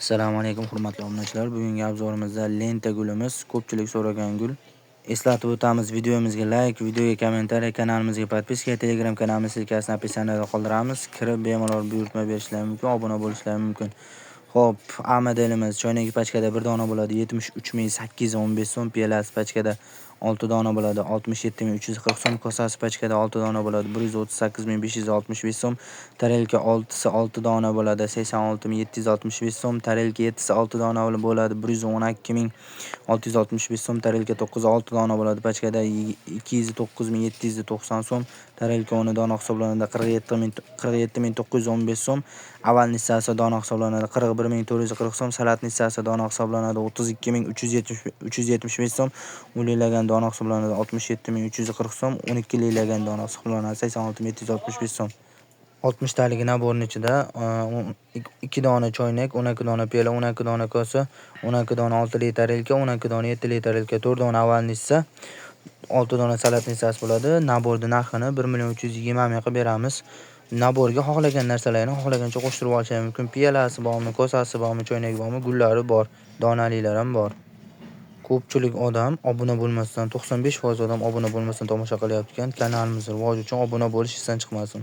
Assalomu alaykum hurmatli obunachilar. Bugungi obzorimizda lenta gulimiz, ko'pchilik so'ragan gul. Eslatib o'tamiz, videomizga like, videoga kommentariy, kanalimizga podpiska, Telegram kanalimiz silkasini opisiyaniyada qoldiramiz. Kirib bemalol buyurtma berishlari mumkin, obuna bo'lishlari mumkin. Xo'p, A modelimiz choynak pachkada 1 dona bo'ladi, 73815 so'm, piyolasi pachkada 6 dona bo'ladi, 67340 so'm, kosasi pachkada 6 dona bo'ladi, 138565 so'm, tarelka 6si 6 dona bo'ladi, 86765 so'm, tarelka 7si 6 dona bo'ladi, 112665 so'm, tarelka 9 6 dona bo'ladi, pachkada 209790 so'm, tarelka 10 dona hisoblanadi, 47915 so'm, aval nissasi dona hisoblanadi, 41440 so'm, salat nissasi dona hisoblanadi, 32375 so'm, ulilagan dona hisoblanadi, 67340 so'm, 12 lilagan dona hisoblanadi, 86765 so'm. 60 taligi naborning ichida 2 dona choynak, 12 dona piyola, 12 dona kosa, 12 dona 6 li tarelka, 12 dona 7 li tarelka, 4 dona aval nissa, 6 dona salat nissasi bo'ladi. Naborning narxini 1.320 ming qilib beramiz. Naborga xohlagan narsalarni xohlagancha qo'shtirib olishingiz mumkin. Piyolasi bormi, kosasi bormi, choynagi bormi, gullari bor, donalilar ham bor. Ko'pchilik odam obuna bo'lmasdan, 95% odam obuna bo'lmasdan tomosha qilyapti ekan. Kanalimiz rivoji uchun obuna bo'lish esdan chiqmasin.